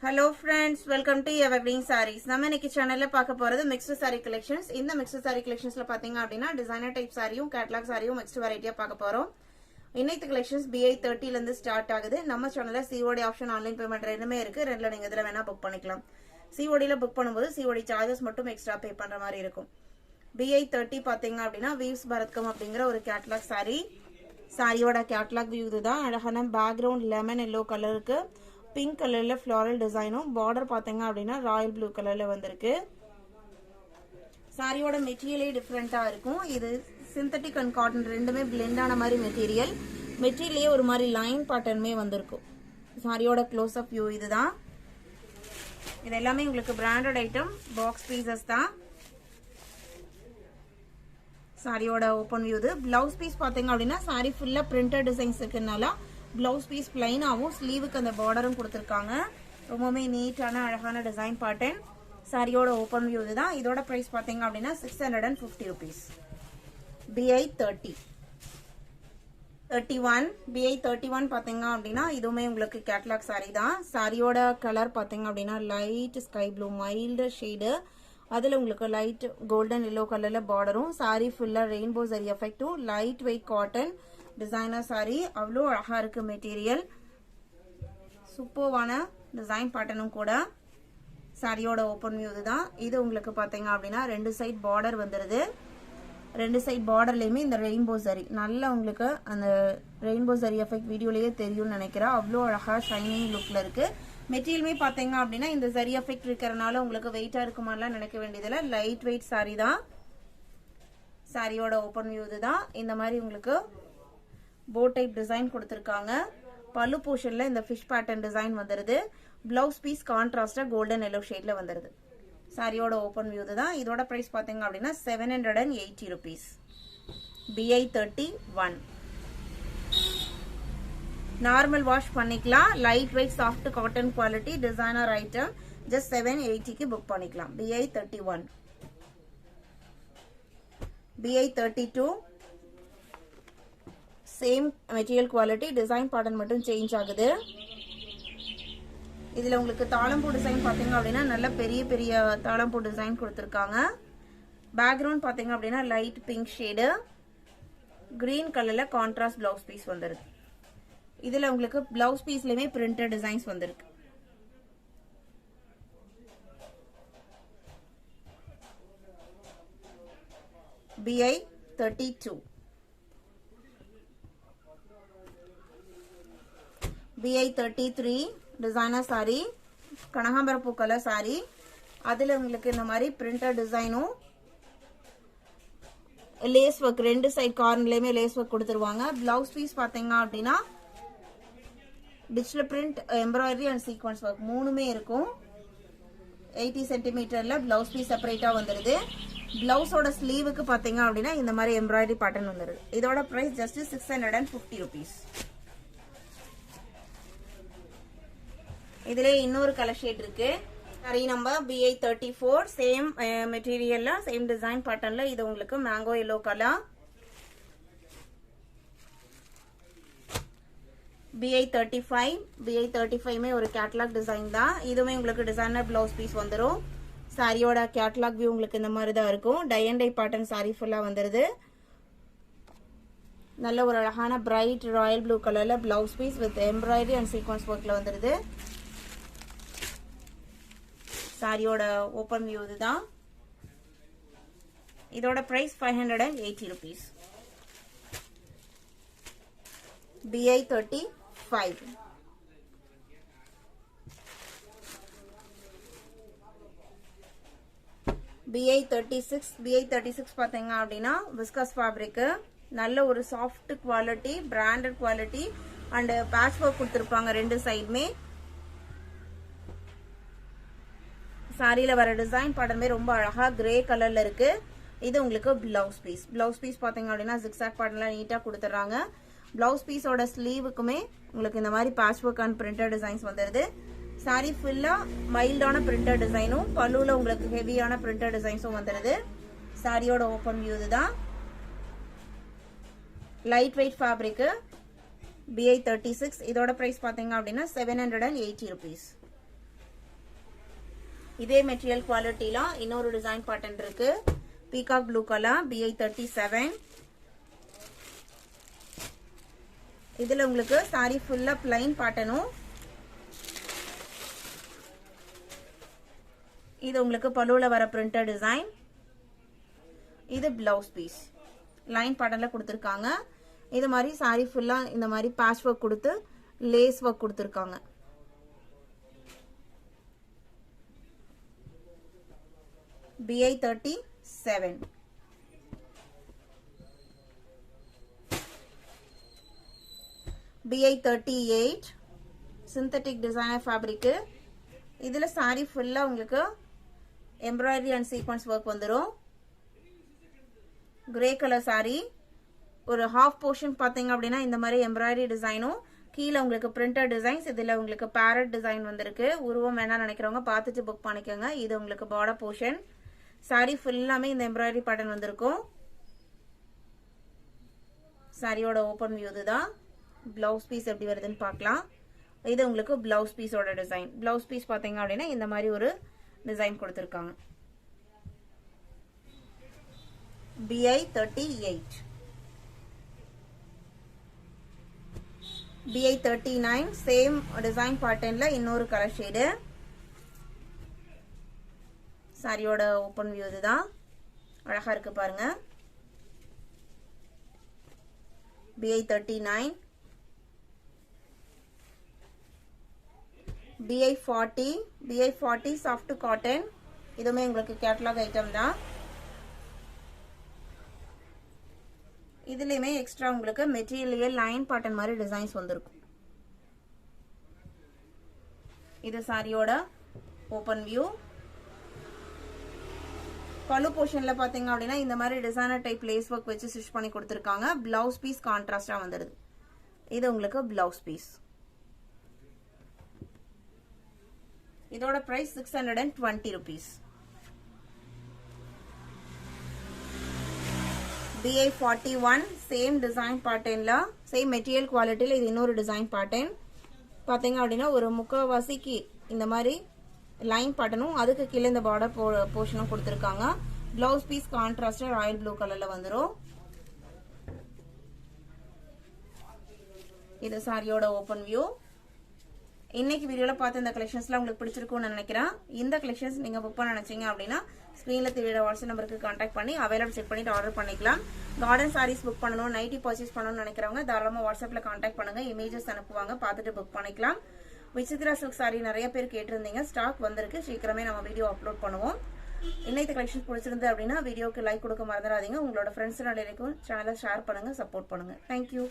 Hello friends, welcome to Evergreen Sarees. நம்ம இன்னைக்கு சேனல்ல பார்க்க போறது mixed saree collections. இந்த mixed saree collectionsல பாத்தீங்க அப்படினா designer type சாரியும் catalog சாரியும் mixed variety-யா பார்க்க போறோம். இன்னைக்கு collections BI 30 ல இருந்து ஸ்டார்ட் ஆகுது. நம்ம சேனல்ல COD ஆப்ஷன் ஆன்லைன் பேமெண்ட் ரெண்டுமே இருக்கு. ரெண்டுல நீங்க இதல வேணா புக் பண்ணிக்கலாம். COD ல புக் பண்ணும்போது COD சார்ஜஸ் மட்டும் எக்ஸ்ட்ரா பே பண்ற மாதிரி இருக்கும். BI 30 பாத்தீங்க அப்படினா Weaves Bharatkum அப்படிங்கற ஒரு catalog saree. சாரியோட catalog view இதுதான். அழகான background lemon yellow கலருக்கு pink கலர்ல floral டிசைனும் border பாத்தீங்க அப்படினா ராயல் ப்ளூ கலர்ல வந்திருக்கு. சாரியோட மெட்டீரியலே டிஃபரண்டா இருக்கும். இது சிந்தட்டிக் அண்ட் காட்டன் ரெண்டுமே blend ஆன மாதிரி மெட்டீரியல். மெட்டீரியலே ஒரு மாதிரி லைன் பேட்டர்ன்மே வந்திருக்கும். சாரியோட க்ளோஸ் அப் வியூ இதுதான். இது எல்லாமே உங்களுக்கு பிராண்டட் ஐட்டம், பாக்ஸ் பீசஸ் தான். சாரியோட ஓபன் வியூ இது. ப்ளவுஸ் பீஸ் பாத்தீங்க அப்படினா சாரி ஃபுல்லா பிரிண்டட் டிசைன்ஸ் இருக்கனால ப்ளவுஸ் பீஸ் பிளைன் ஆகும். ஸ்லீவுக்கு அந்த பார்டரும் கொடுத்திருக்காங்க. ரொம்பவே நீட்டான அழகான டிசைன் பேட்டர்ன். சாரியோட ஓபன் வியூ இதுதான். இதோட பிரைஸ் பாத்தீங்க அப்படினா 650 rupees. BI 30 31 BI 31 பாத்தீங்க அப்படினா இதுவுமே உங்களுக்கு கேட்டலாக் சாரி தான். சாரியோட கலர் பாத்தீங்க அப்படினா light sky blue mild shade. அதுல உங்களுக்கு லைட் கோல்டன் yellow கலர்ல பார்டரும் சாரி ஃபுல்லா ரெயின்போ சரி எஃபெக்ட்டும் light weight cotton designer sorry. அவ்வளோ அழகா இருக்கு மெட்டீரியல். சூப்பர்வான டிசைன் பேட்டர்னும் கூட. சாரியோட ஓபன் வியூ இதுதான். இது உங்களுக்கு பாத்தீங்க அப்படின்னா ரெண்டு சைட் பார்டர் வந்துருது. ரெண்டு சைட் பார்டர்லயுமே இந்த ரெயின்போ சரி நல்லா உங்களுக்கு அந்த ரெயின்போ சரி எஃபெக்ட் வீடியோலயே தெரியும்னு நினைக்கிறேன். அவ்வளோ அழகா ஷைனிங் லுக்ல இருக்கு. மெட்டீரியலுமே பாத்தீங்க அப்படின்னா இந்த சரி எஃபெக்ட் இருக்கிறனால உங்களுக்கு வெயிட்டா இருக்குமாலாம் நினைக்க வேண்டியதில்லை. லைட் வெயிட் சாரி தான். சாரியோட ஓபன் வியூ இதுதான். இந்த மாதிரி உங்களுக்கு போ டைப் டிசைன் கொடுத்திருக்காங்க. பல்லு போர்ஷன்ல இந்த ஃபிஷ் பேட்டர்ன் டிசைன் வந்துருது. பிளவுஸ் பீஸ் கான்ட்ராஸ்டா கோல்டன் yellow ஷேட்ல வந்துருது. சாரியோட ஓபன் வியூ தான். இதோட பிரைஸ் பாத்தீங்க அப்படின்னா 780 rupees. BI 31 நார்மல் வாஷ் பண்ணிக்கலாம். Light weight soft cotton quality designer item. Just 780க்கு புக் பண்ணிக்கலாம். BI 31 BI 32 same material quality design pattern மட்டும் சேஞ்ச் ஆகுது. இதுல உங்களுக்கு தாளம்பூ டிசைன் பாத்தீங்க அப்படின்னா நல்ல பெரிய பெரிய தாளம்பூ டிசைன் கொடுத்திருக்காங்க. பேக்ரவுண்ட் பாத்தீங்க அப்படின்னா லைட் பிங்க் ஷேடு கிரீன் கலர்ல கான்ட்ராஸ்ட் பிளவுஸ் பீஸ் வந்துருக்கு. இதுல உங்களுக்கு பிளவுஸ் பீஸ்லயுமே பிரிண்டட் டிசைன்ஸ் வந்திருக்கு. BI 32 BI 33 டிசைனர் சாரி கனகாம்பரம் பூ கலர் சாரி. அதுல உங்களுக்கு இந்த மாதிரி பிரிண்டட் டிசைனும் லேஸ் ஒர்க் ரெண்டு சைட் கார்னர்லயுமே லேஸ் ஒர்க் கொடுத்துருவாங்க. பிளவுஸ் பீஸ் பாத்தீங்க அப்படின்னா digital print embroidery and sequence work மூணுமே இருக்கும். 80 சென்டிமீட்டர்ல பிளவுஸ் பீஸ் செப்பரேட்டா வந்துருது. பிளவுஸோட ஸ்லீவுக்கு பாத்தீங்க அப்படின்னா இந்த மாதிரி எம்ப்ராய்டரி பேட்டர்ன் வந்துருது. இதோட பிரைஸ் ஜஸ்ட் 650 rupees. இதுல இன்னொரு கலர் ஷேட் இருக்கு. சாரி நம்பர் BI 34 சேம் மெட்டீரியல்ல சேம் டிசைன் பேட்டர்ன்ல இது உங்களுக்கு மேங்கோ yellow கலர். BI 35 மே ஒரு கேட்டலாக் டிசைன் தான். இதுவுமே உங்களுக்கு டிசைனர் பிளவுஸ் பீஸ் வந்துரும். சாரியோட கேட்டலாக் வியூ உங்களுக்கு இந்த மாதிரி தான் இருக்கும். Tie and tie pattern sari ஃபுல்லா வந்துருது. நல்ல ஒரு அழகான பிரைட் ராயல் ப்ளூ கலர்ல blouse piece with embroidery and sequins ஒர்க்ல வந்துருது. சாரியோட ஓபன் வியூ இதுதான். இதோட பிரைஸ் 580 rupees. BI 35 BI 36 பாத்தீங்க அப்படின்னா விஸ்கஸ் ஃபேப்ரிக் நல்ல ஒரு soft quality branded quality and patch work கொடுத்திருப்பாங்க ரெண்டு சைடுமே. சாரியில வர டிசைன் பேட்டர்மே ரொம்ப அழகா கிரே கலர்ல இருக்கு. இது உங்களுக்கு பிளவுஸ் பீஸ் பாத்தீங்க அப்படின்னா ஜிக்ஸாக் பேட்டர்ன்ல நீட்டா கொடுத்துறாங்க. பிளவுஸ் பீஸோட ஸ்லீவுக்குமே உங்களுக்கு இந்த மாதிரி patch work and printed designs வந்துருது. சாரி ஃபுல்லா மைல்டான பிரிண்டட் டிசைனும் பல்லுல உங்களுக்கு ஹெவியான பிரிண்டட் டிசைன்ஸும் வந்துருது. சாரியோட ஓபன் வியூ இதுதான். லைட் வெயிட் ஃபேப்ரிக் BI 36 இதோட பிரைஸ் பாத்தீங்க அப்படின்னா 780 rupees. இதே மெட்டீரியல் குவாலிட்டில இன்னொரு டிசைன் பேட்டர்ன் இருக்கு. Peacock blue colour BI 37. இதுல உங்களுக்கு saree ஃபுல்லா plain பேட்டர்னும், இது உங்களுக்கு பல்லுல வர பிரிண்டட் டிசைன். இது பிளவுஸ் பீஸ் லைன் பேட்டர்ன்ல கொடுத்திருக்காங்க. இது மாதிரி saree ஃபுல்லா இந்த மாதிரி பேட்ச் ஒர்க் கொடுத்து லேஸ் ஒர்க் கொடுத்திருக்காங்க. BI 37. BI 38 synthetic designer fabric. இதுல saree ஃபுல்லா உங்களுக்கு embroidery and sequence work வந்துரும். Grey colour saree. ஒரு half portion பாத்தீங்க அப்படினா இந்த மாதிரி embroidery டிசைனும், கீழ உங்களுக்கு printed designs. இதுல உங்களுக்கு parrot டிசைன் வந்திருக்கு. உருவம் வேணா நினைக்கிறவங்க பார்த்துட்டு புக் பண்ணிக்கோங்க. இது உங்களுக்கு border portion. saree ஃபுல்லாமே இந்த embroidery pattern வந்திருக்கும். சாரியோட ஓபன் வியூ இதுதான். பிளவுஸ் பீஸ் எப்படி வருதுன்னு பார்க்கலாம். இது உங்களுக்கு பிளவுஸ் பீஸோட டிசைன். பிளவுஸ் பீஸ் பாத்தீங்க அப்படினா இந்த மாதிரி ஒரு டிசைன் கொடுத்திருக்காங்க. BI 38. BI 39 சேம் டிசைன் பேட்டர்ன்ல இன்னொரு கலர் ஷேடு. சாரியோட ஓபன் வியூ இதுதான். அழகா இருக்கு பாருங்க. BI 39. BI 40. BI 40 soft cotton. இதுமே உங்களுக்கு கேட்டலாக் ஐட்டம் தான். இதுலயுமே எக்ஸ்ட்ரா உங்களுக்கு மெட்டீரியல் லைன் பேட்டர்ன் மாதிரி டிசைன்ஸ் வந்திருக்கும். இது சாரியோட ஓபன் வியூ. பல்லு போர்ஷன்ல பாத்தீங்க அப்படின்னா இந்த மாதிரி டிசைனர் டைப் லேஸ் ஒர்க் வச்சு ஸ்டிச் பண்ணி கொடுத்திருக்காங்க. பிளவுஸ் பீஸ் கான்ட்ராஸ்டா வந்துருது. இது உங்களுக்கு பிளவுஸ் பீஸ். இதோட price 620 rupees. BI 41 same design பேட்டர்ன்ல சேம் மெட்டீரியல் குவாலிட்டில இது இன்னொரு டிசைன் பேட்டர்ன். பாத்தீங்க அப்படின்னா ஒரு முக்கவாசிக்கு இந்த மாதிரி லைன் பேட்டர்னும், அதுக்கு கீழே இந்த பார்டர் போர்ஷனும் கொடுத்திருக்காங்க. பிளவுஸ் பீஸ் கான்ட்ராஸ்டா ராயல் ப்ளூ கலர்ல வந்துரும். இது சாரியோட ஓபன் வியூ. இன்னைக்கு வீடியோல பார்த்த இந்த கலெக்ஷன்ஸ்லாம் உங்களுக்கு பிடிச்சிருக்கும்னு நினைக்கிறேன். இந்த கலெக்ஷன்ஸ் நீங்க புக் பண்ண நினைச்சீங்க அப்படின்னா ஸ்கிரீன்ல தெரியுற வாட்ஸ்அப் நம்பருக்கு கான்டாக்ட் பண்ணி அவைலபிள் செக் பண்ணிட்டு ஆர்டர் பண்ணிக்கலாம். கார்டன் சாரீஸ் புக் பண்ணணும், நைட்டி பர்ச்சேஸ் பண்ணணும்னு நினைக்கிறவங்க தாராளமா வாட்ஸ்அப்ல கான்டாக்ட் பண்ணுங்க. இமேஜஸ் அனுப்புவாங்க, பார்த்துட்டு புக் பண்ணிக்கலாம். விசித்ரா சில்க் சாரி நிறைய பேர் கேட்டிருந்தீங்க. ஸ்டாக் வந்திருக்கு. சீக்கிரமே நம்ம வீடியோ அப்லோட் பண்ணுவோம். இன்னைக்கு கலெக்ஷன் பிடிச்சிருந்து அப்படின்னா வீடியோக்கு லைக் கொடுக்க மறந்துடாதீங்க. உங்களோட ஃப்ரெண்ட்ஸ் ரிலேட்டிவ்க்கும் சேனலை ஷேர் பண்ணுங்க, சப்போர்ட் பண்ணுங்க. தேங்க்யூ.